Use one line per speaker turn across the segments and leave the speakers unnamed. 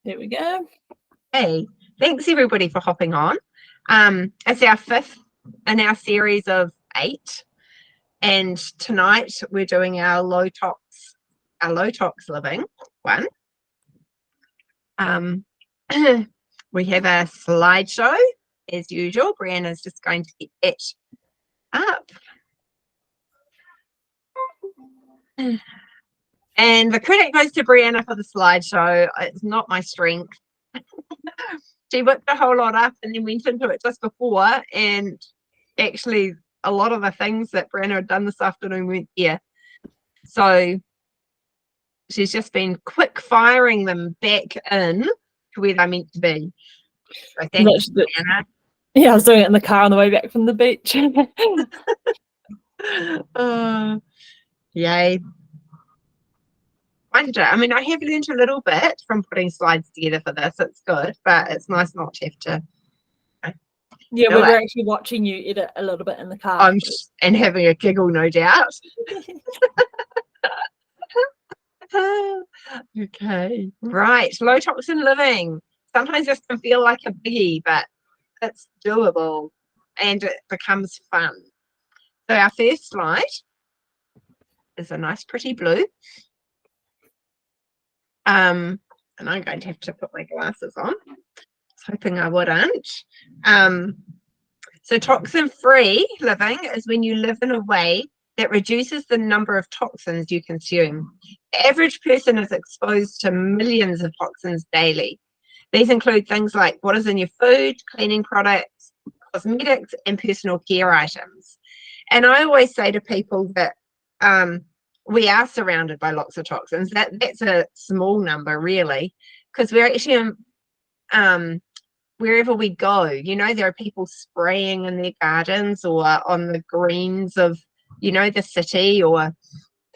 There we go.
Hey, thanks everybody for hopping on. It's our 5th in our series of 8, and tonight we're doing our low tox living one. We have a slideshow as usual. Brianna's just going to get it up. And the credit goes to Brianna for the slideshow. It's not my strength. She whipped a whole lot up and then went into it just before, and actually a lot of the things that Brianna had done this afternoon weren't here. So she's just been quick firing them back in to where they're meant to be. So thanks, Brianna.
Yeah, I was doing it in the car on the way back from the beach.
Yay. I mean, I have learned a little bit from putting slides together for this. It's good, but it's nice not to have to.
Yeah, we were actually watching you edit a little bit in the car.
And having a giggle, no doubt. Okay, right. Low toxin living. Sometimes this can feel like a biggie, but it's doable and it becomes fun. So our first slide is a nice pretty blue. And I'm going to have to put my glasses on. I was hoping I wouldn't. So toxin-free living is when you live in a way that reduces the number of toxins you consume. The average person is exposed to millions of toxins daily. These include things like what is in your food, cleaning products, cosmetics, and personal care items. And I always say to people that we are surrounded by lots of toxins. That's a small number, really, because we're actually wherever we go, there are people spraying in their gardens or on the greens of, the city or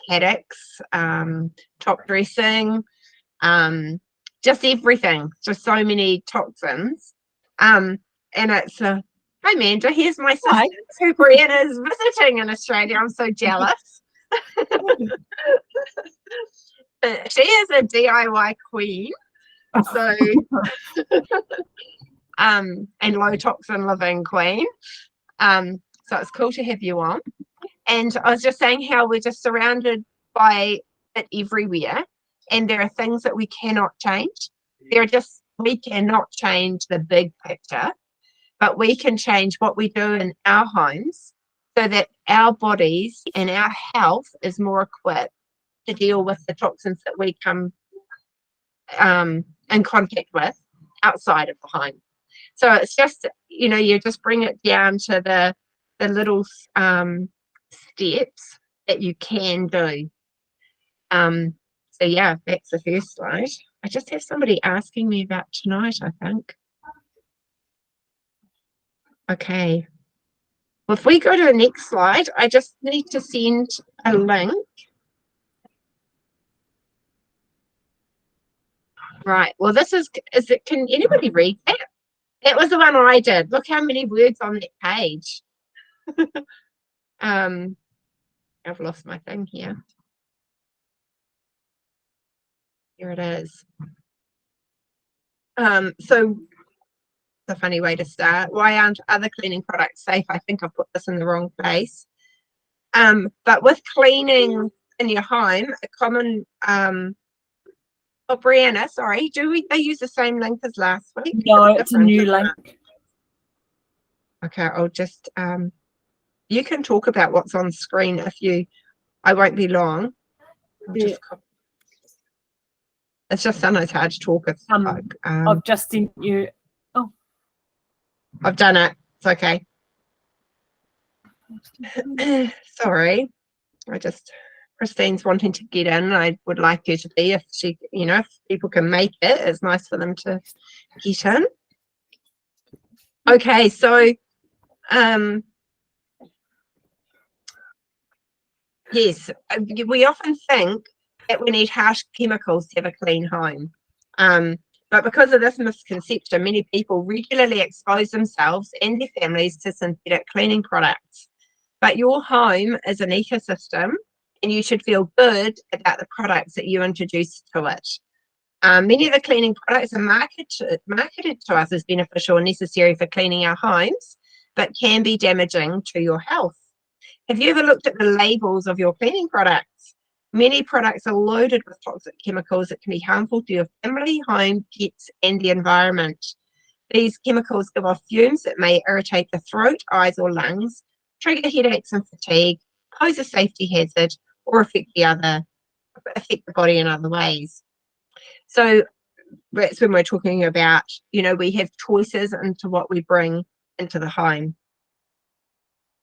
paddocks, top dressing, just everything, just so many toxins. And it's hi Amanda, here's my sister who Brianna is visiting in Australia. I'm so jealous. She is a DIY queen, so and low toxin living queen. So it's cool to have you on. And I was just saying how we're just surrounded by it everywhere, and there are things that we cannot change. We cannot change the big picture, but we can change what we do in our homes so that our bodies and our health is more equipped to deal with the toxins that we come in contact with outside of the home. So it's just, you just bring it down to the little steps that you can do. So yeah, that's the first slide. I just have somebody asking me about tonight, I think. Okay. Well, if we go to the next slide, I just need to send a link. Right. Well, can anybody read that? That was the one I did. Look how many words on that page. I've lost my thing here. Here it is. So the funny way to start. Why aren't other cleaning products safe? I think I've put this in the wrong place. But with cleaning in your home, a common oh, Brianna, sorry, they use the same link as last week?
No, it's a new link.
Okay, I'll just you can talk about what's on screen I won't be long. It's just sometimes hard to talk. It's
I've just sent you. Oh,
I've done it. It's okay. Sorry, Christine's wanting to get in. I would like her to be, if she, if people can make it, it's nice for them to get in. Okay, so yes, we often think that we need harsh chemicals to have a clean home. But because of this misconception, many people regularly expose themselves and their families to synthetic cleaning products. But your home is an ecosystem, and you should feel good about the products that you introduce to it. Many of the cleaning products are marketed to us as beneficial and necessary for cleaning our homes, but can be damaging to your health. Have you ever looked at the labels of your cleaning products? Many products are loaded with toxic chemicals that can be harmful to your family, home, pets, and the environment. These chemicals give off fumes that may irritate the throat, eyes, or lungs, trigger headaches and fatigue, pose a safety hazard, or affect the body in other ways. So that's when we're talking about, we have choices into what we bring into the home.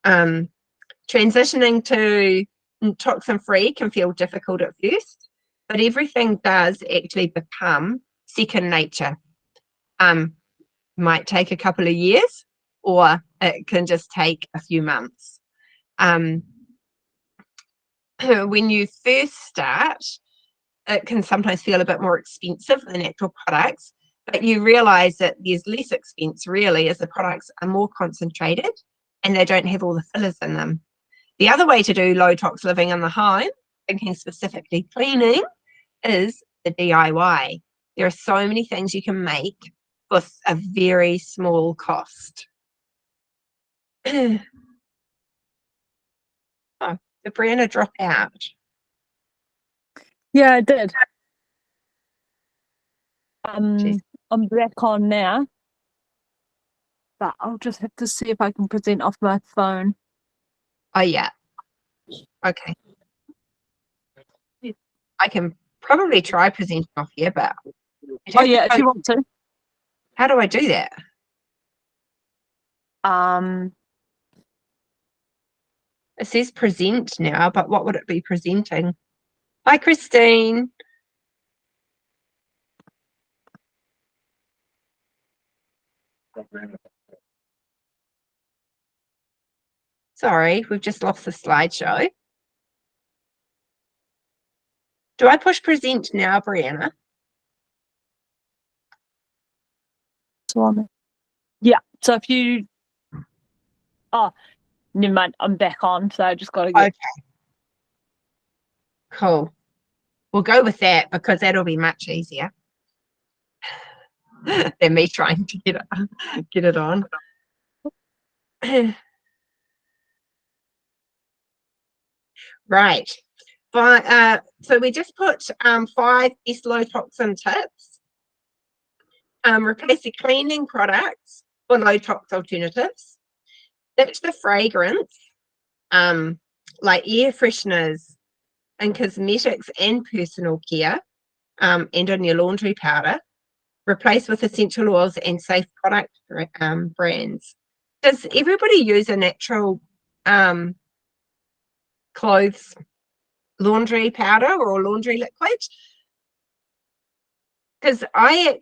Transitioning to toxin-free can feel difficult at first, but everything does actually become second nature. Might take a couple of years, or it can just take a few months. When you first start, it can sometimes feel a bit more expensive than natural products, but you realize that there's less expense really as the products are more concentrated and they don't have all the fillers in them. The other way to do low tox living in the home, thinking specifically cleaning, is the DIY. There are so many things you can make for a very small cost. Oh, did Brianna drop out?
Yeah, I did. I'm back on now, but I'll just have to see if I can present off my phone.
Oh, yeah. Okay. I can probably try presenting off here, but...
Oh, yeah, if you want to.
How do I do that? It says present now, but what would it be presenting? Hi, Christine. Sorry, we've just lost the slideshow. Do I push present now, Brianna?
Yeah, so if you... Oh, never mind, I'm back on, so I just got to get...
Okay. Cool. We'll go with that because that'll be much easier than me trying to get it on. Right. So we just put 5 best low toxin tips. Replace the cleaning products for low tox alternatives. Ditch the fragrance, like air fresheners and cosmetics and personal care, and on your laundry powder. Replace with essential oils and safe product brands. Does everybody use a natural clothes laundry powder or laundry liquid? Because I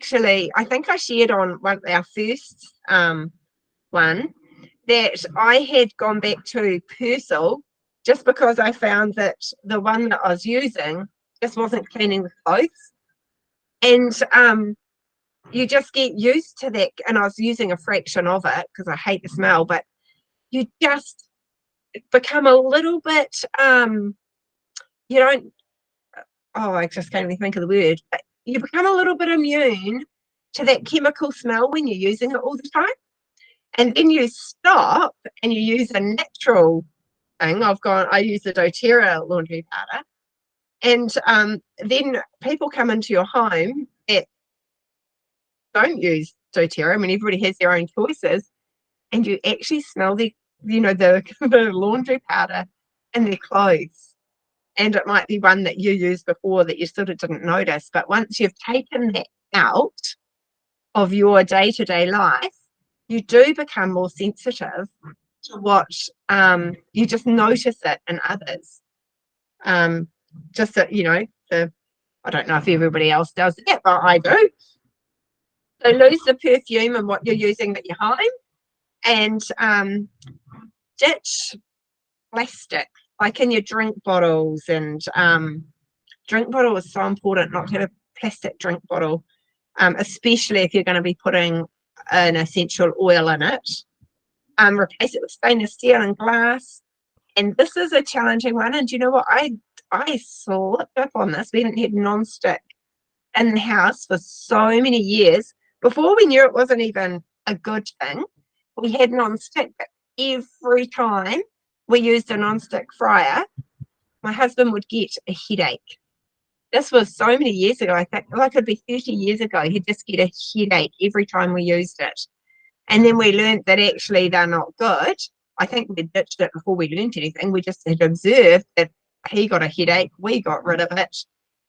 think I shared on our first one that I had gone back to Persil just because I found that the one that I was using just wasn't cleaning the clothes. And you just get used to that. And I was using a fraction of it because I hate the smell, but you just become a little bit, you don't, oh, I just can't even think of the word, but you become a little bit immune to that chemical smell when you're using it all the time. And then you stop and you use a natural thing. I use the doTERRA laundry powder. And then people come into your home that don't use doTERRA. I mean, everybody has their own choices. And you actually smell the laundry powder in their clothes. And it might be one that you used before that you sort of didn't notice. But once you've taken that out of your day-to-day life, you do become more sensitive to what you just notice it in others. Just that, I don't know if everybody else does that, but I do. So lose the perfume and what you're using at your home, and ditch plastic, like in your drink bottles. And drink bottle is so important not to have a plastic drink bottle, especially if you're going to be putting an essential oil in it. Replace it with stainless steel and glass. And this is a challenging one. And you know what? I slipped up on this. We didn't have non-stick in the house for so many years. Before we knew it wasn't even a good thing, we had non-stick. Every time we used a non-stick fryer, my husband would get a headache. This was so many years ago. I think like it'd be 30 years ago. He'd just get a headache every time we used it. And then we learned that actually they're not good. I think we ditched it before we learned anything. We just had observed that he got a headache, we got rid of it,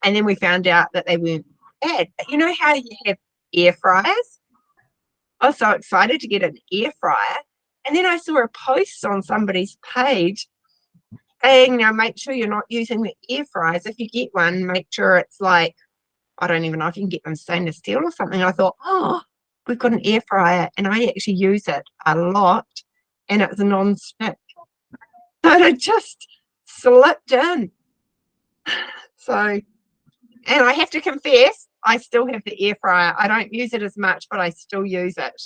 and then we found out that they weren't bad. But you know how you have air fryers? I was so excited to get an air fryer. And then I saw a post on somebody's page saying, now make sure you're not using the air fryers. If you get one, make sure it's like, I don't even know if you can get them stainless steel or something. I thought, oh, we've got an air fryer and I actually use it a lot and it's a non-stick. But it just slipped in. So, and I have to confess, I still have the air fryer. I don't use it as much, but I still use it.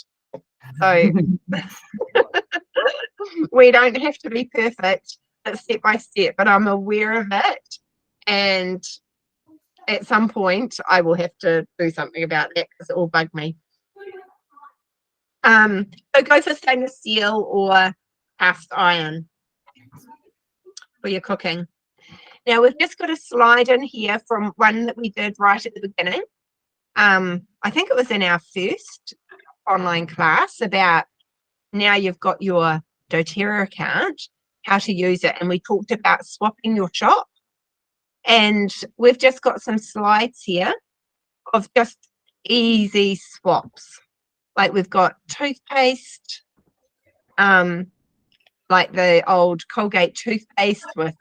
So we don't have to be perfect. It's step by step, but I'm aware of it. And at some point, I will have to do something about that because it will bug me. So go for stainless steel or cast iron for your cooking. Now we've just got a slide in here from one that we did right at the beginning. I think it was in our first online class about now you've got your doTERRA account, how to use it. And we talked about swapping your shop. And we've just got some slides here of just easy swaps. Like we've got toothpaste, like the old Colgate toothpaste with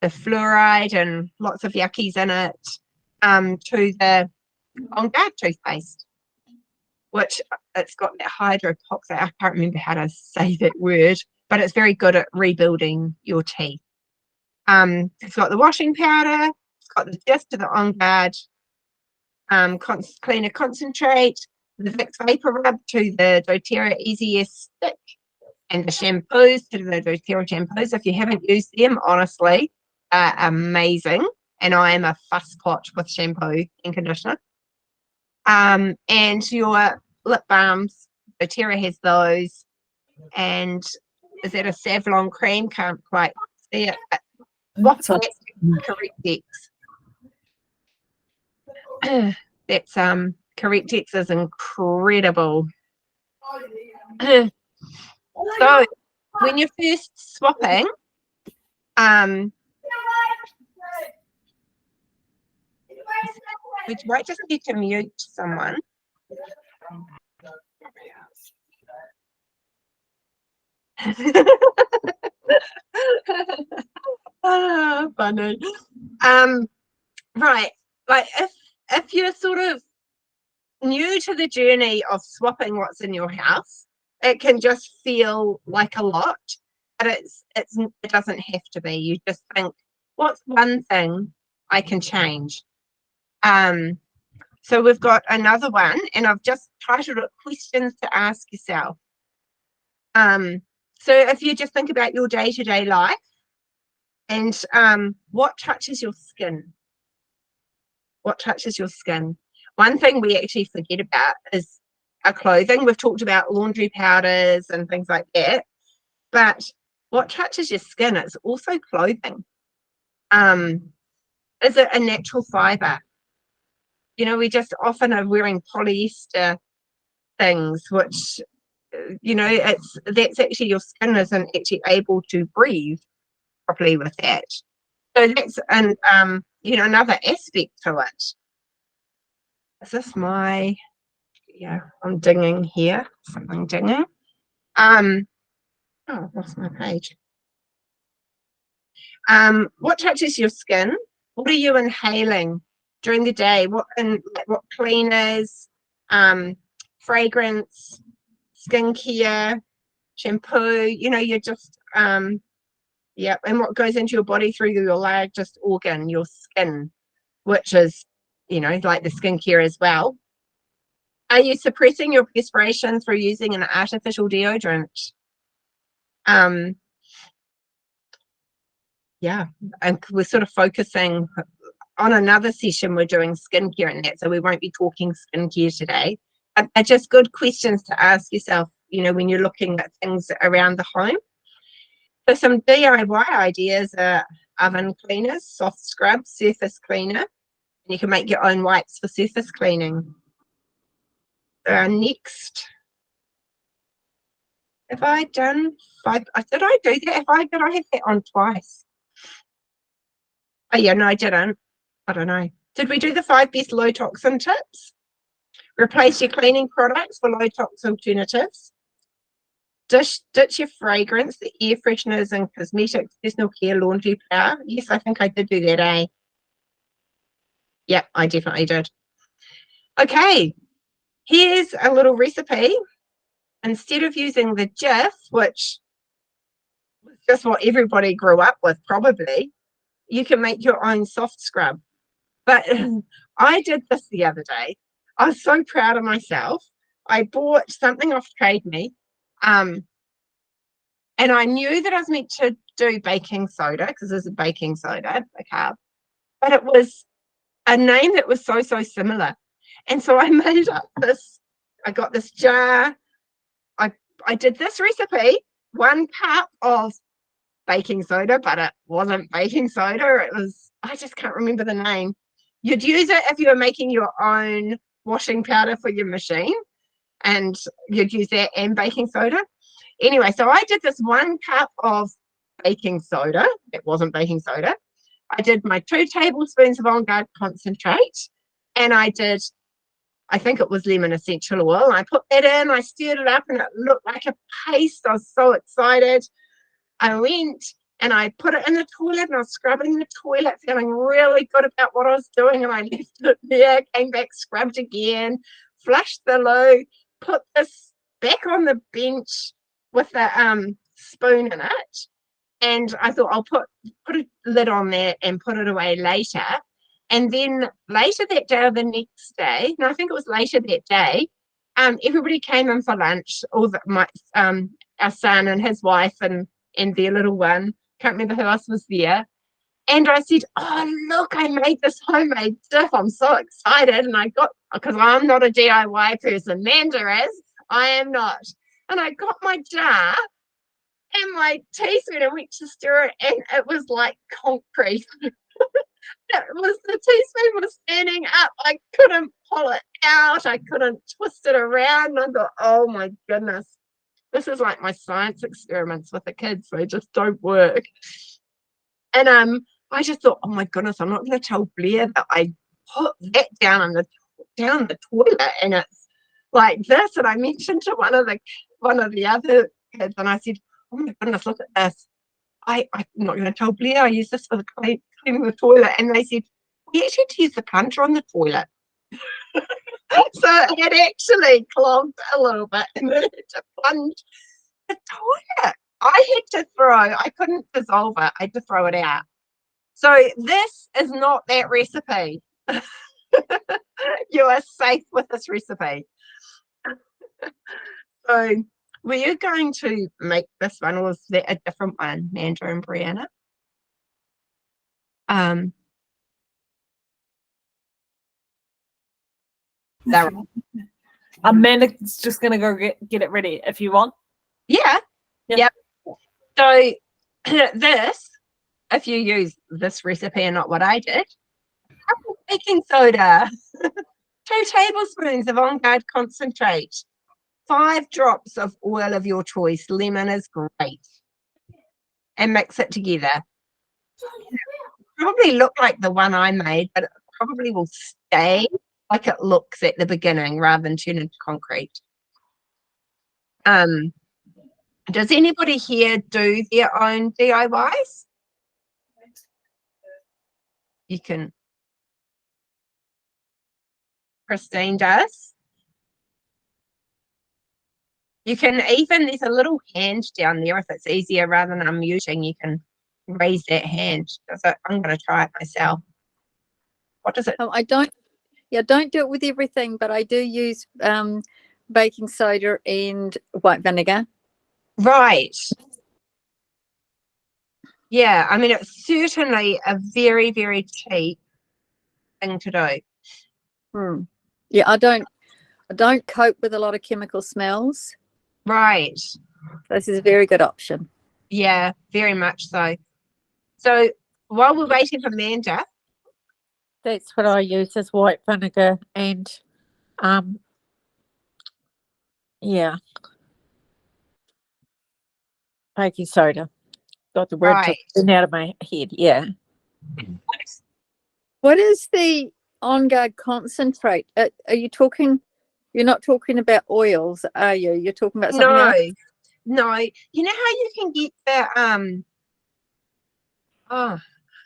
the fluoride and lots of yuckies in it, to the On Guard toothpaste, which it's got that hydrotoxic, I can't remember how to say that word, but it's very good at rebuilding your teeth. It's got the washing powder, it's got the gist of the On Guard cleaner concentrate, the Vicks Vapor Rub to the doTERRA Easy S stick, and the shampoos to the doTERRA shampoos. If you haven't used them, honestly, amazing. And I am a fusspot with shampoo and conditioner. And your lip balms, doTERRA has those. And is that a Savlon cream? Can't quite see it. What's that? Correct X. That's Correct X is incredible. So when you're first swapping, we might just need to mute someone. Funny. Right, like if you're sort of new to the journey of swapping what's in your house, it can just feel like a lot, but it doesn't have to be. You just think, what's one thing I can change? So we've got another one, and I've just titled it Questions to Ask Yourself. So if you just think about your day-to-day life and what touches your skin? What touches your skin? One thing we actually forget about is our clothing. We've talked about laundry powders and things like that, but what touches your skin is also clothing. Is it a natural fiber? You know, we just often are wearing polyester things, which, you know, that's actually your skin isn't actually able to breathe properly with that. So that's you know, another aspect to it. Is this my, yeah, I'm dinging here, something dinging. Oh, I lost my page. What touches your skin? What are you inhaling during the day? What cleaners, fragrance, skincare, shampoo, you know, you're just yeah, and what goes into your body through your largest organ, your skin, which is, you know, like the skincare as well. Are you suppressing your perspiration through using an artificial deodorant? Yeah, and we're sort of focusing on another session we're doing skincare and that, so we won't be talking skincare today. Are just good questions to ask yourself, when you're looking at things around the home. So some DIY ideas are oven cleaners, soft scrub, surface cleaner, and you can make your own wipes for surface cleaning. Next, have I done 5? Did I do that? Did I have that on twice? Oh yeah, no, I didn't. I don't know. Did we do the 5 best low toxin tips? Replace your cleaning products for low toxin alternatives. Ditch your fragrance, the air fresheners and cosmetics, personal care, laundry powder. Yes, I think I did do that, eh? Yep, I definitely did. Okay, here's a little recipe. Instead of using the Jif, which was just what everybody grew up with probably, you can make your own soft scrub. But I did this the other day. I was so proud of myself. I bought something off Trade Me, and I knew that I was meant to do baking soda because there's a baking soda, a carb, but it was a name that was so similar. And so I made up this, I got this jar. I did this recipe, 1 cup of baking soda, but it wasn't baking soda. It was, I just can't remember the name. You'd use it if you were making your own washing powder for your machine, and you'd use that and baking soda. Anyway, so I did this 1 cup of baking soda. It wasn't baking soda. I did my 2 tablespoons of on guard concentrate, and I think it was lemon essential oil. I put that in, I stirred it up, and it looked like a paste. I was so excited. I went and I put it in the toilet, and I was scrubbing the toilet, feeling really good about what I was doing, and I left it there, came back, scrubbed again, flushed the loo, put this back on the bench with the spoon in it, and I thought I'll put a lid on that and put it away later. And then later that day or the next day, no, I think it was later that day, everybody came in for lunch, our son and his wife and their little one. Can't remember who else was there. And I said, oh, look, I made this homemade dip. I'm so excited. And because I'm not a DIY person, Manda is, I am not. And I got my jar and my teaspoon and went to stir it, and it was like concrete. The teaspoon was standing up. I couldn't pull it out. I couldn't twist it around. I thought, oh my goodness, this is like my science experiments with the kids. They just don't work. And I just thought, oh my goodness, I'm not going to tell Blair that I put that down the toilet, and it's like this. And I mentioned to one of the other kids, and I said, oh my goodness, look at this. I'm not going to tell Blair I use this for cleaning the toilet. And they said, we actually use the plunger on the toilet. So it had actually clogged a little bit, and it had to plunge the toilet. I couldn't dissolve it. I had to throw it out. So this is not that recipe. You are safe with this recipe. So were you going to make this one, or was that a different one, Manda and Brianna?
Amanda's just gonna go get it ready if you want.
Yeah. Yep. So this, if you use this recipe and not what I did, baking soda, 2 tablespoons of on guard concentrate, 5 drops of oil of your choice. Lemon is great. And mix it together. Probably look like the one I made, but it probably will stay like it looks at the beginning rather than turn into concrete. Does anybody here do their own DIYs? You can. Christine does. You can even, there's a little hand down there if it's easier, rather than unmuting, you can raise that hand. I'm going to try it myself. What does it?
I don't do it with everything, but I do use baking soda and white vinegar.
Right. Yeah, I mean, it's certainly a very, very cheap thing to do.
Yeah, I don't cope with a lot of chemical smells.
Right.
This is a very good option.
Yeah, very much so. So while we're waiting for Amanda,
That's what I use is white vinegar and yeah, baking soda. Got the word
right.
out of my head. Yeah.
What is the On Guard concentrate? Are you talking? You're not talking about oils, are you? You're talking about something else?
No. You know how you can get the oh,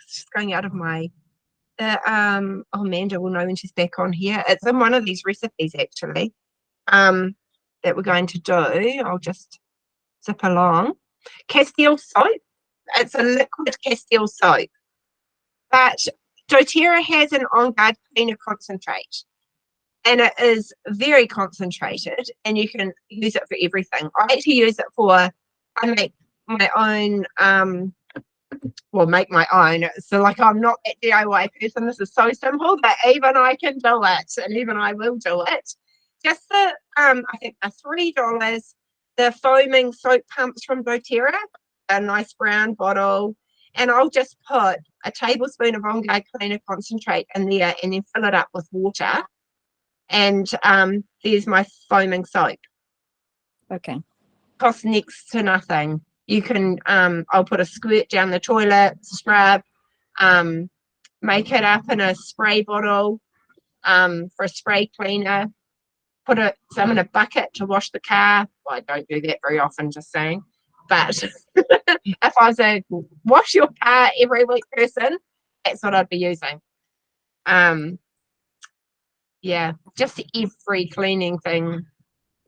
it's just going out of my Amanda will know when she's back on here. It's in one of these recipes actually. That we're going to do. I'll just zip along. Castile soap. It's a liquid Castile soap. But doTERRA has an On Guard cleaner concentrate. And it is very concentrated and you can use it for everything. I actually use it I make my own make my own. So like I'm not that DIY person. This is so simple that even I can do it and even I will do it. Just the I think the $3, the foaming soap pumps from doTERRA, a nice brown bottle, and I'll just put a tablespoon of On Guard cleaner concentrate in there and then fill it up with water. And there's my foaming soap.
Okay.
Costs next to nothing. You can I'll put a squirt down the toilet, scrub, make it up in a spray bottle for a spray cleaner, put some in a bucket to wash the car. Well, I don't do that very often, just saying. But if I was a wash your car every week person, that's what I'd be using. Yeah, just every cleaning thing.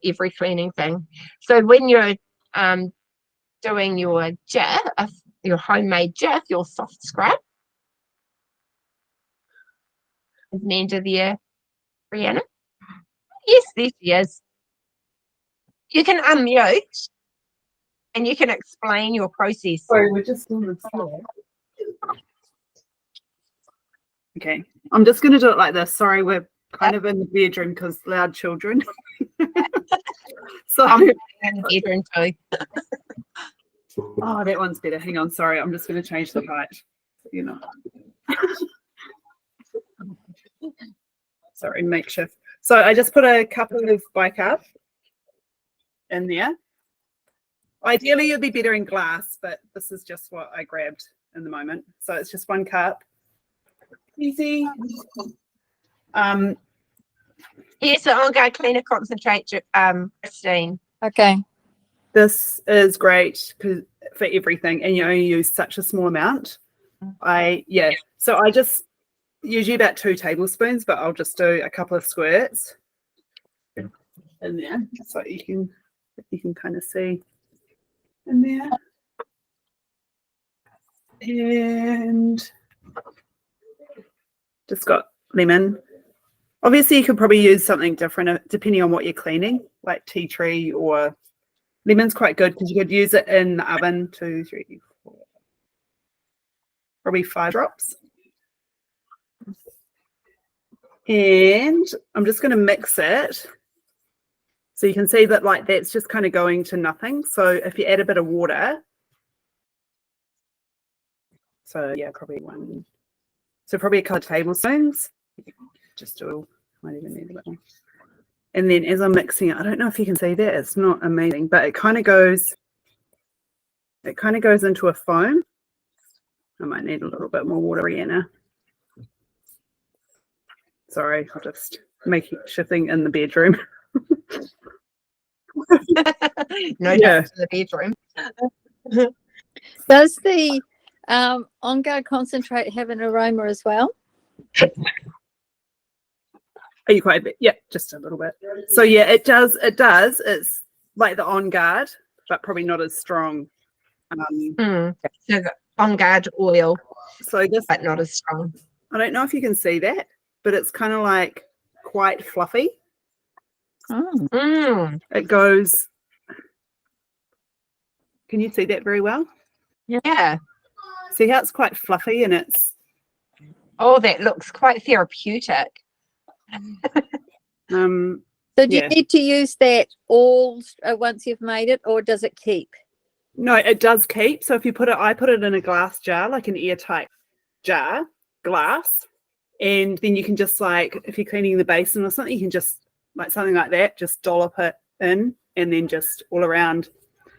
So when you're doing your jif, your homemade jif, your soft scrub, is Amanda there, Brianna? Yes, there she is. You can unmute and you can explain your process.
Sorry, we're just on the floor. Okay, I'm just going to do it like this. Sorry, we're kind of in the bedroom because loud children. So,
I'm in the bedroom too.
oh, that one's better. Hang on, sorry, I'm just going to change the height. You know. Sorry, makeshift. So I just put a cup of bicarb in there. Ideally, it'd be better in glass, but this is just what I grabbed in the moment. So it's just 1 cup. Easy.
Yes, so On Guard cleaner concentrate, Christine.
Okay.
This is great for everything, and you only use such a small amount. So I just usually about 2 tablespoons, but I'll just do a couple of squirts in there, so you can kind of see in there. And just got lemon. Obviously, you could probably use something different depending on what you're cleaning, like tea tree, or lemon's quite good because you could use it in the oven. 2, 3, 4, probably 5 drops. And I'm just going to mix it. So you can see that like that's just kind of going to nothing. So if you add a bit of water, so yeah, probably 1. So probably a couple of tablespoons. Just do, might even need a bit more. And then as I'm mixing it, I don't know if you can see that, it's not amazing, but it kind of goes into a foam. I might need a little bit more water, Brianna. Sorry, I'll just make it shifting in the bedroom.
No,
Yeah.
just in the bedroom.
Does the On Guard concentrate have an aroma as well?
Are you quite a bit? Yeah, just a little bit. So yeah, it does. It's like the On Guard, but probably not as strong.
So the On Guard oil,
So I guess
but not as strong.
I don't know if you can see that, but it's kind of like quite fluffy. It goes. Can you see that very well?
Yeah.
See how it's quite fluffy and
Oh, that looks quite therapeutic.
Um,
So do you
Yeah.
need to use that all once you've made it, or does it keep?
no, it does keep. So if you put it, I put it in a glass jar, like an airtight jar, glass, and then you can just like, if you're cleaning the basin or something, you can just like something like that, just dollop it in, and then just all around.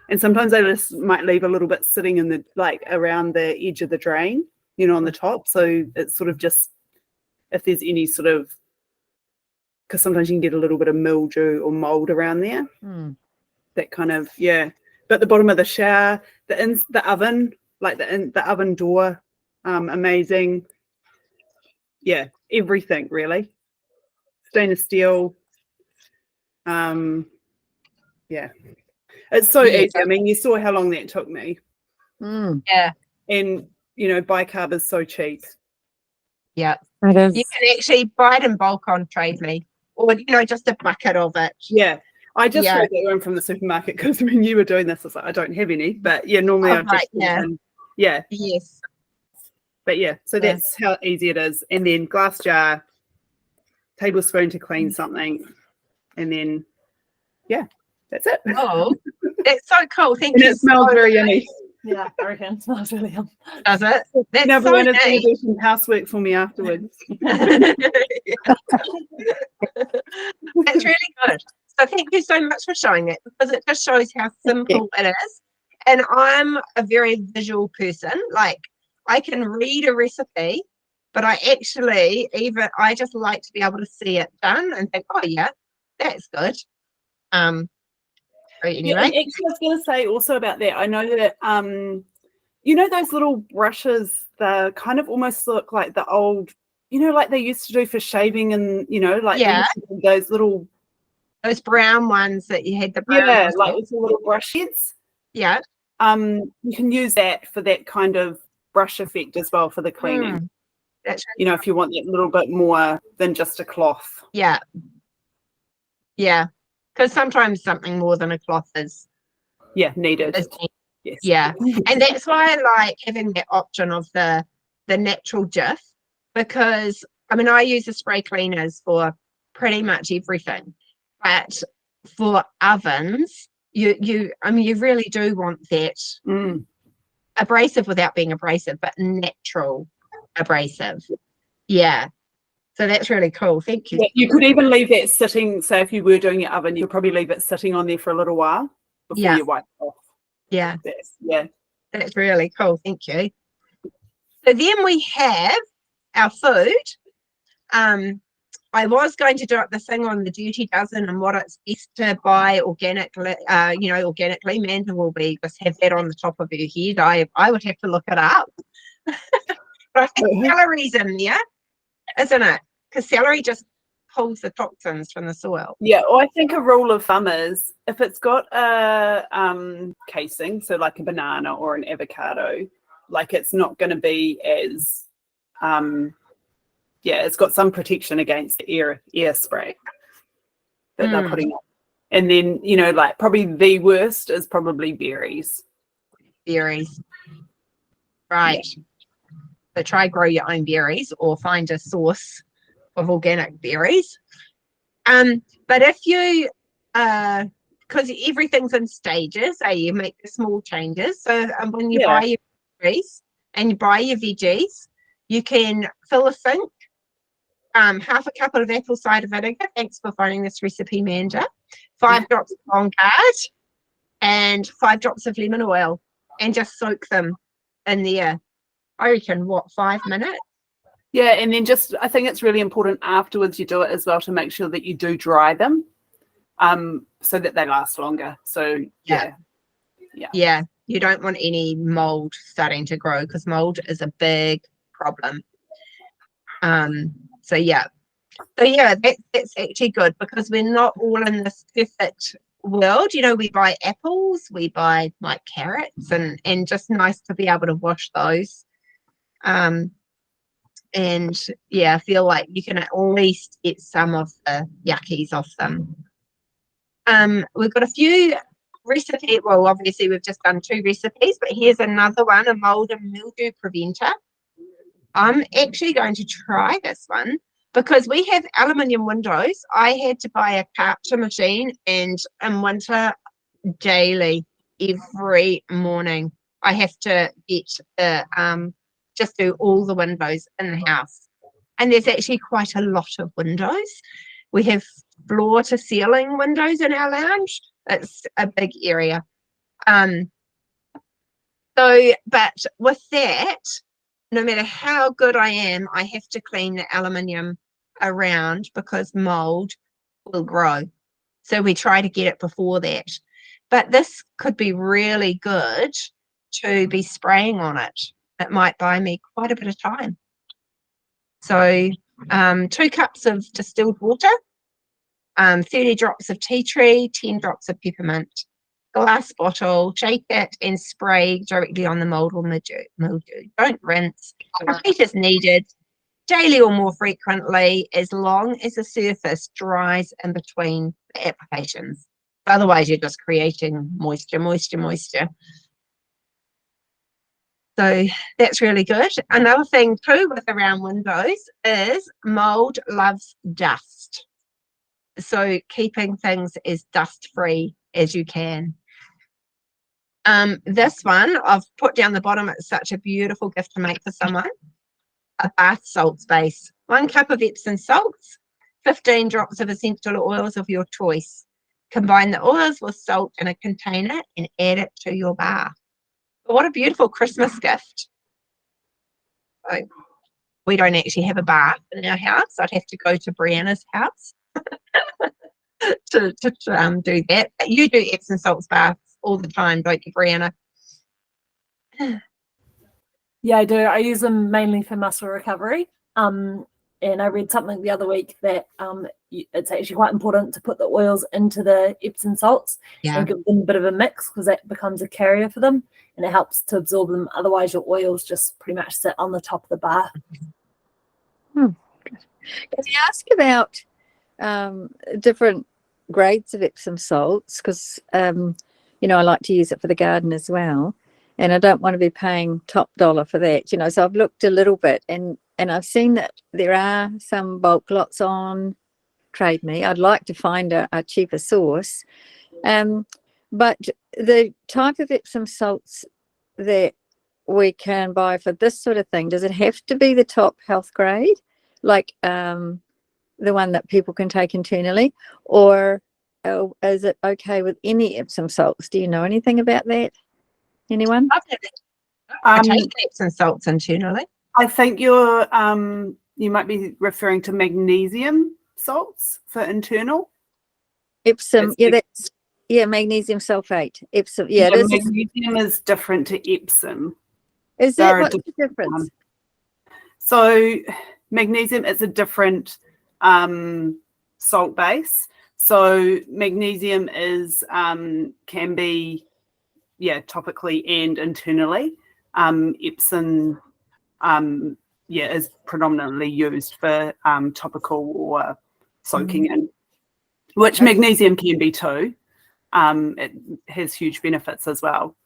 And sometimes I just might leave a little bit sitting in the like around the edge of the drain, on the top. So it's sort of just, if there's any sort of, because sometimes you can get a little bit of mildew or mold around there. That kind of, yeah. But the bottom of the shower, the oven, like the oven door, amazing. Yeah, everything really. Stainless steel. Yeah. It's so
Yeah.
easy. I mean, you saw how long that took me.
Yeah.
And bicarb is so cheap.
Yeah.
It is.
You can actually buy it in bulk on Trade Me, or just a bucket of it.
Yeah. I just
Yeah.
heard that one from the supermarket because when you were doing this, I was like, I don't have any. But yeah, normally
Oh,
I just yeah.
Yes.
But yeah, so
Yeah.
that's how easy it is. And then glass jar, tablespoon to clean something, and then yeah, that's it.
Oh, that's so cool. Thank
And
you.
it smells
so
very
much.
yummy.
Yeah, I reckon it smells really yum.
Does it? That's
Now
so
Brianna's going to
neat.
do some housework for me afterwards.
That's really good. So thank you so much for showing that, because it just shows how simple it is. And I'm a very visual person. Like, I can read a recipe, but I just like to be able to see it done and think, oh yeah, that's good.
Yeah,
Anyway,
and actually, I was going to say also about that. I know that those little brushes, they kind of almost look like the old, like they used to do for shaving, and like they
Yeah.
used to do those little,
those brown ones that you had, the brown ones,
like with the little brush heads.
yeah.
You can use that for that kind of brush effect as well for the cleaning.
That's
If you want that little bit more than just a cloth.
yeah. Because sometimes something more than a cloth is
Yeah, needed. Yes.
Yeah, and that's why I like having that option of the natural Jif, because I use the spray cleaners for pretty much everything, but for ovens, you really do want that abrasive without being abrasive, but natural abrasive. Yeah, so that's really cool. Thank you.
Yeah, you could even leave that sitting. Say if you were doing your oven, you'd probably leave it sitting on there for a little while before you wipe it off.
Yeah.
Yeah.
That's really cool. Thank you. So then we have our food. I was going to do up the thing on the duty dozen and what it's best to buy organically. Organically. Amanda will just have that on the top of her head. I would have to look it up. But I think celery's in there, isn't it? Because celery just pulls the toxins from the soil.
Yeah, well, I think a rule of thumb is if it's got a casing, so like a banana or an avocado, like it's not going to be as, it's got some protection against air spray that they're putting on. And then, like probably the worst is probably berries.
Berries. Right. Yeah. So try grow your own berries or find a source of organic berries. But if you, because everything's in stages, you make the small changes. So when you buy your berries and you buy your veggies, you can fill a sink, half a cup of apple cider vinegar. Thanks for finding this recipe, Amanda. 5 drops of on guard and 5 drops of lemon oil, and just soak them in there. I reckon 5 minutes?
Yeah, and then I think it's really important afterwards you do it as well to make sure that you do dry them, so that they last longer. So yeah,
you don't want any mold starting to grow, because mold is a big problem. That's actually good, because we're not all in this perfect world. We buy apples, we buy like carrots, and just nice to be able to wash those. And I feel like you can at least get some of the yuckies off them. We've got a few recipes. Well, obviously we've just done 2 recipes, but here's another one, a mold and mildew preventer. I'm actually going to try this one because we have aluminium windows. I had to buy a carter machine, and in winter, daily, every morning, I have to get the just do all the windows in the house. And there's actually quite a lot of windows. We have floor to ceiling windows in our lounge. It's a big area. But with that, no matter how good I am, I have to clean the aluminium around because mold will grow. So we try to get it before that. But this could be really good to be spraying on it. It might buy me quite a bit of time. So 2 cups of distilled water, 30 drops of tea tree, 10 drops of peppermint, glass bottle, shake it and spray directly on the mold or mildew. Don't rinse. Repeat as needed, daily or more frequently, as long as the surface dries in between the applications. Otherwise, you're just creating moisture. So that's really good. Another thing too with around windows is mold loves dust. So keeping things as dust free as you can. This one I've put down the bottom. It's such a beautiful gift to make for someone. A bath salts base. 1 cup of Epsom salts, 15 drops of essential oils of your choice. Combine the oils with salt in a container and add it to your bath. What a beautiful Christmas gift. So we don't actually have a bath in our house. I'd have to go to Brianna's house to do that. You do Epsom salts baths all the time, don't you, Brianna?
Yeah, I do. I use them mainly for muscle recovery. And I read something the other week that it's actually quite important to put the oils into the Epsom salts and give them a bit of a mix because that becomes a carrier for them and it helps to absorb them. Otherwise, your oils just pretty much sit on the top of the bath.
Can I ask about different grades of Epsom salts? Because, I like to use it for the garden as well. And I don't want to be paying top dollar for that, So I've looked a little bit and I've seen that there are some bulk lots on Trade Me. I'd like to find a cheaper source. But the type of Epsom salts that we can buy for this sort of thing, does it have to be the top health grade, like the one that people can take internally, or is it okay with any Epsom salts? Do you know anything about that? Anyone?
I take Epsom salts internally.
I think you might be referring to magnesium salts for internal.
Epsom, magnesium sulfate. Epsom,
magnesium is different to Epsom.
Is that what's the difference?
So magnesium is a different salt base. So magnesium is can be topically and internally. Epsom is predominantly used for topical or soaking in, which magnesium can be too. It has huge benefits as well,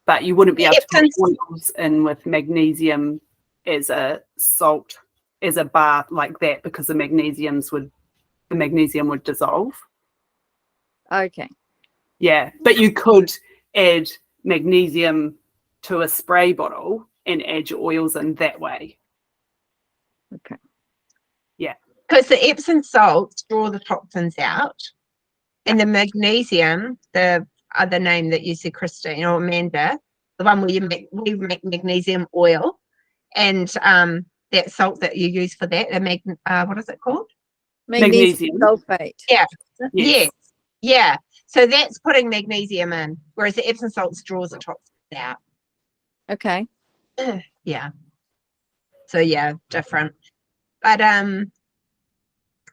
but you wouldn't be able to put oils in with magnesium as a salt, as a bath like that, because the magnesium would dissolve.
Okay.
Yeah, but you could add magnesium to a spray bottle and add your oils in that way.
Okay.
Yeah. Because the Epsom salts draw the toxins out, and the magnesium, the other name that you said, Christine or Amanda, the one where we make magnesium oil, and that salt that you use for that, what is it called?
Magnesium sulfate.
Yeah.
Yes.
Yeah. So that's putting magnesium in, whereas the Epsom salts draws the toxins out.
Okay.
Yeah. So different. But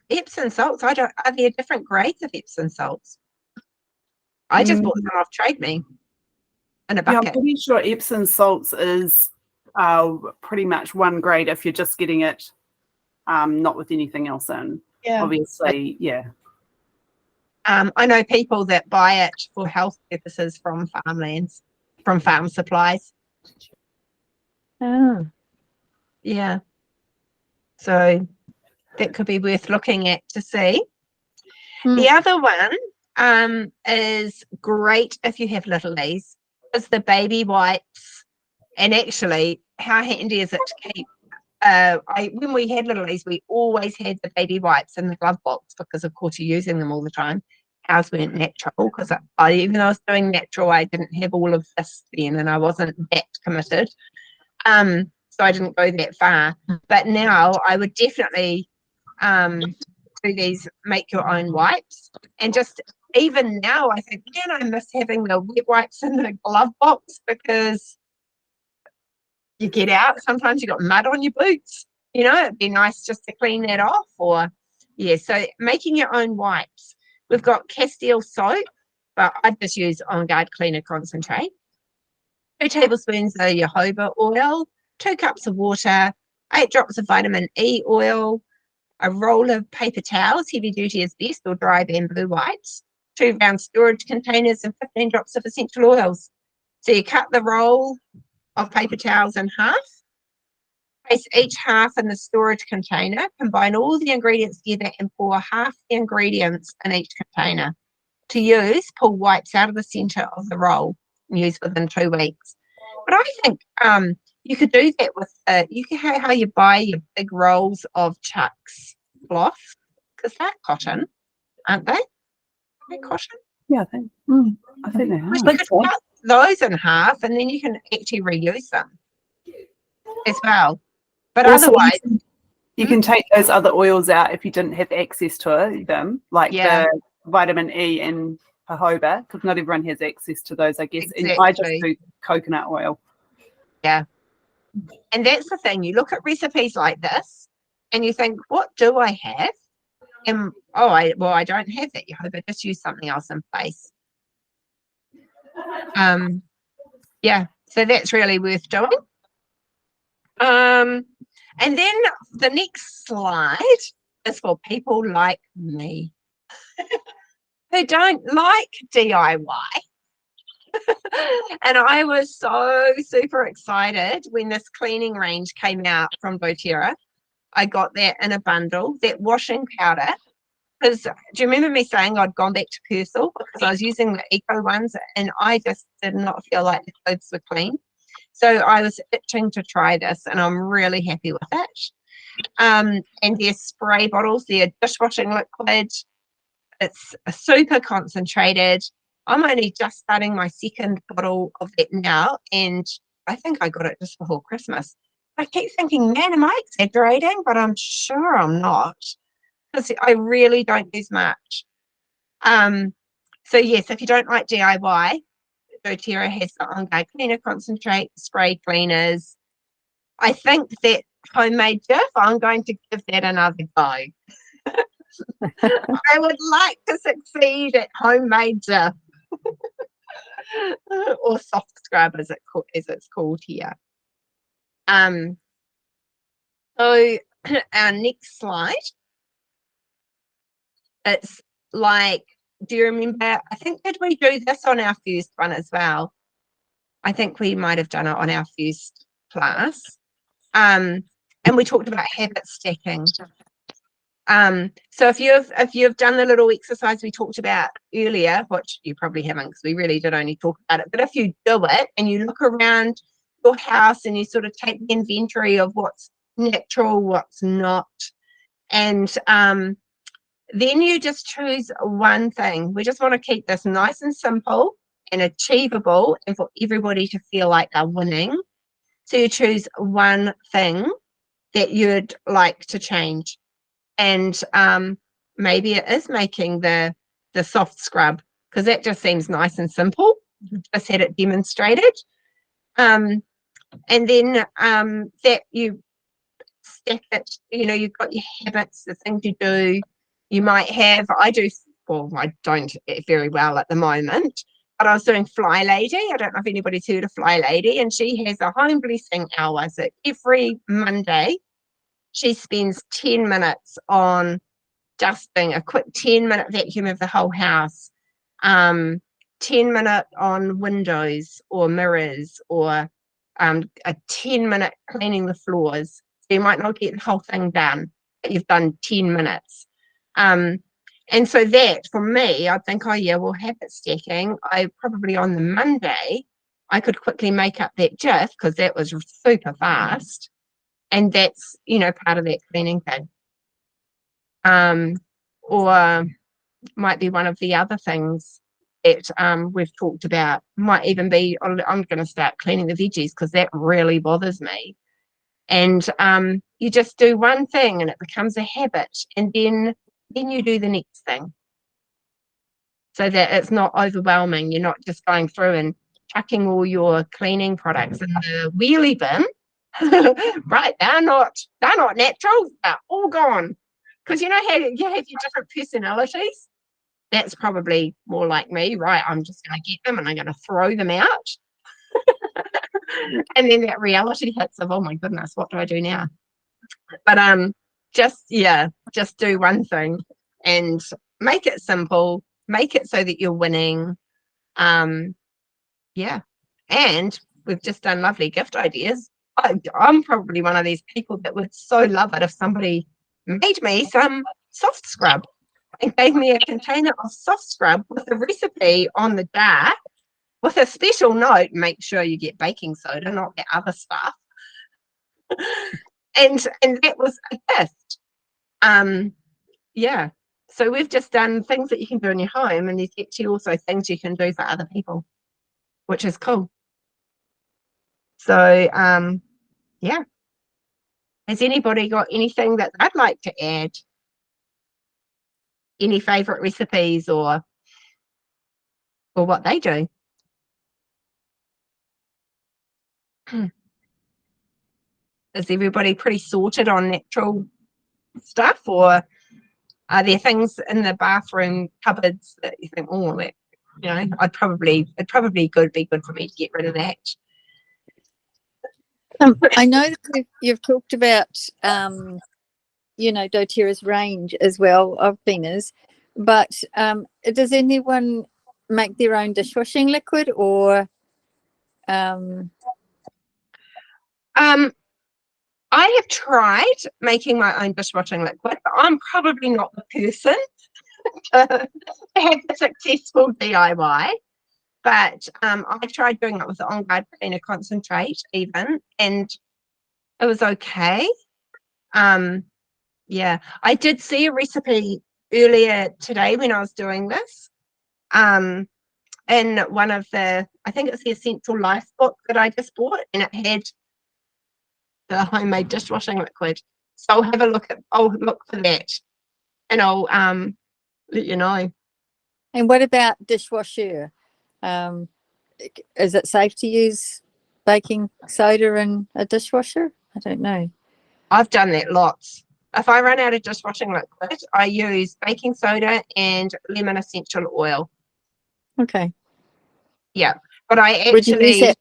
Epsom salts, are there different grades of Epsom salts? I just bought them off Trade Me in a bucket.
I'm pretty sure Epsom salts is pretty much one grade if you're just getting it not with anything else in.
Yeah.
Obviously, yeah.
I know people that buy it for health purposes from farmlands, from farm supplies.
Oh.
Yeah. So that could be worth looking at to see. The other one is great if you have littlies, is the baby wipes. And actually, how handy is it to keep? When we had littlies, we always had the baby wipes in the glove box because, of course, you're using them all the time. Ours weren't natural because even though I was doing natural, I didn't have all of this then, and I wasn't that committed. So I didn't go that far. But now I would definitely do these make your own wipes. And just even now, I think, man, I miss having the wet wipes in the glove box because you get out, sometimes you got mud on your boots. You know, it'd be nice just to clean that off. Or, yeah, so making your own wipes. We've got Castile soap, but I just use On Guard Cleaner Concentrate. 2 tablespoons of jojoba oil, 2 cups of water, 8 drops of vitamin E oil, a roll of paper towels, heavy duty is best, or dry bamboo wipes, 2 round storage containers, and 15 drops of essential oils. So you cut the roll of paper towels in half, place each half in the storage container, combine all the ingredients together and pour half the ingredients in each container. To use, pull wipes out of the centre of the roll and use within 2 weeks. But I think you could do that with, you can have how you buy your big rolls of Chuck's cloth, because they're cotton, aren't they? Are they cotton?
Yeah, I think they are.
You could cut those in half and then you can actually reuse them as well. But
Also,
otherwise,
you can take those other oils out if you didn't have access to them, like
Yeah.
the vitamin E and jojoba, because not everyone has access to those, I guess.
Exactly.
And I just do coconut oil.
yeah. And that's the thing. You look at recipes like this and you think, what do I have? And I don't have that jojoba. Just use something else in place. Yeah. So that's really worth doing. And then the next slide is for people like me who don't like DIY. And I was so super excited when this cleaning range came out from doTERRA. I got that in a bundle, that washing powder. Because do you remember me saying I'd gone back to Persil because I was using the eco ones and I just did not feel like the clothes were clean. So I was itching to try this and I'm really happy with it. And their spray bottles, their dishwashing liquid, it's super concentrated. I'm only just starting my second bottle of it now, and I think I got it just before Christmas. I keep thinking, man, am I exaggerating? But I'm sure I'm not, because I really don't use much. So yes, if you don't like DIY, doTERRA has the On Guard Cleaner Concentrate, spray cleaners. I think that homemade Jif, I'm going to give that another go. I would like to succeed at homemade Jif. Or soft scrub as it's called here. So our next slide, it's like, do you remember, I think, did we do this on our first one as well? I think we might have done it on our first class. And we talked about habit stacking. So if you've done the little exercise we talked about earlier, which you probably haven't because we really did only talk about it, but if you do it and you look around your house and you sort of take the inventory of what's natural, what's not, and then you just choose one thing. We just want to keep this nice and simple and achievable and for everybody to feel like they're winning. So you choose one thing that you'd like to change. And maybe it is making the soft scrub, because that just seems nice and simple. Just had it demonstrated. And then that you stack it, you've got your habits, the things you do. You might have, I don't very well at the moment, but I was doing Fly Lady. I don't know if anybody's heard of Fly Lady, and she has a home blessing hour. So every Monday, she spends 10 minutes on dusting, a quick 10-minute vacuum of the whole house, 10-minute on windows or mirrors, or a 10-minute cleaning the floors. You might not get the whole thing done, but you've done 10 minutes. And so that, for me, I think, oh yeah, well, habit stacking, I probably on the Monday, I could quickly make up that GIF because that was super fast. And that's, part of that cleaning thing. Or might be one of the other things that we've talked about. Might even be, I'm going to start cleaning the veggies because that really bothers me. And you just do one thing and it becomes a habit, and then you do the next thing, so that it's not overwhelming. You're not just going through and chucking all your cleaning products in the wheelie bin. Right, they're not natural, they're all gone. Because you know how you have your different personalities. That's probably more like me, right? I'm just going to get them and I'm going to throw them out. And then that reality hits of, oh my goodness, what do I do now? But just do one thing and make it simple, make it so that you're winning. And we've just done lovely gift ideas. I'm probably one of these people that would so love it if somebody made me some soft scrub and gave me a container of soft scrub with a recipe on the jar with a special note. Make sure you get baking soda, not the other stuff. and that was a gift. So we've just done things that you can do in your home, and there's actually also things you can do for other people, which is cool. So has anybody got anything that I'd like to add? Any favorite recipes or what they do? Is everybody pretty sorted on natural stuff, or are there things in the bathroom cupboards that you think, oh, that, it'd probably be good for me to get rid of that?
I know that you've talked about, doTERRA's range as well of thinners, but does anyone make their own dishwashing liquid, or?
I have tried making my own dishwashing liquid, but I'm probably not the person to have the successful DIY. But I tried doing it with the on-guard cleaner concentrate even, and it was okay. I did see a recipe earlier today when I was doing this. In one of I think it's the Essential Life book that I just bought, and it had the homemade dishwashing liquid. So I'll look for that, and I'll let you know.
And what about dishwasher? Is it safe to use baking soda in a dishwasher? I don't know.
I've done that lots. If I run out of dishwashing liquid, I use baking soda and lemon essential oil.
Okay.
Yeah, but I actually.
Would you use that?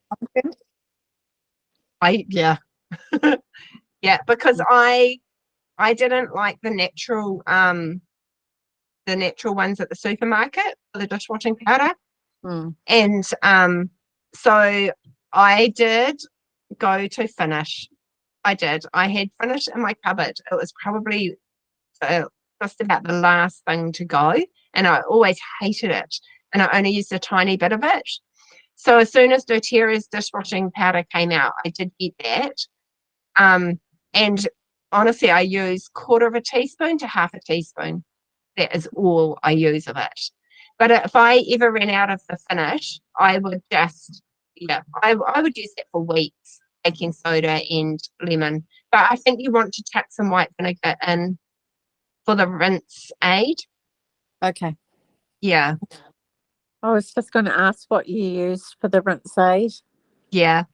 Yeah, because I didn't like the natural ones at the supermarket for the dishwashing powder. And so I did go to Finish. I had Finish in my cupboard. It was probably just about the last thing to go, and I always hated it, and I only used a tiny bit of it. So as soon as doTERRA's dishwashing powder came out, I did get that. And honestly, I use 1/4 teaspoon to 1/2 teaspoon. That is all I use of it. But if I ever ran out of the Finish, I would just, I would use that for weeks, baking soda and lemon. But I think you want to chuck some white vinegar in for the rinse aid.
Okay.
Yeah.
I was just going to ask what you used for the rinse aid.
Yeah.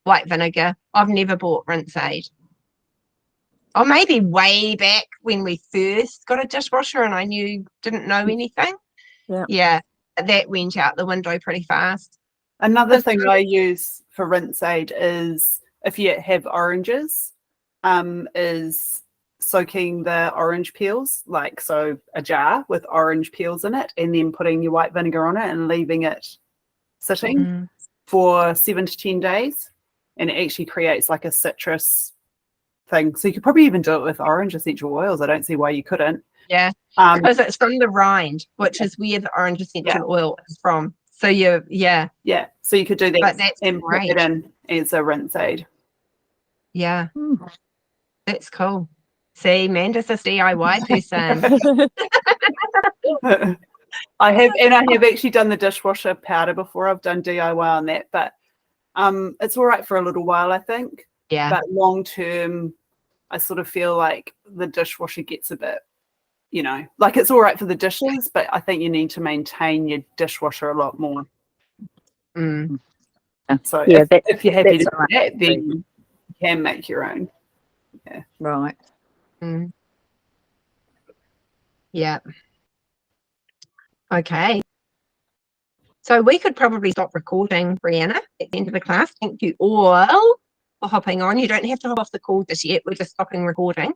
White vinegar. I've never bought rinse aid. Or maybe way back when we first got a dishwasher and I didn't know anything. Yeah, that went out the window pretty fast.
Another thing I use for rinse aid is if you have oranges, is soaking the orange peels, like so a jar with orange peels in it, and then putting your white vinegar on it and leaving it sitting for 7 to 10 days, and it actually creates like a citrus thing. So you could probably even do it with orange essential oils. I don't see why you couldn't.
Yeah, because it's from the rind, which is where the orange essential oil is from. So yeah.
So you could do that
But that's
and put
great.
it in as a rinse aid.
Yeah, that's cool. See, Manda's a DIY person.
I have actually done the dishwasher powder before. I've done DIY on that, but it's all right for a little while, I think.
Yeah.
But long term, I sort of feel like the dishwasher gets a bit, like it's all right for the dishes, but I think you need to maintain your dishwasher a lot more.
Mm.
So
Yeah,
if you're happy to do
all right.
that, then you can make your own. Yeah.
Right.
Mm. Yeah. Okay. So we could probably stop recording, Brianna, at the end of the class. Thank you all for hopping on. You don't have to hop off the call just yet. We're just stopping recording.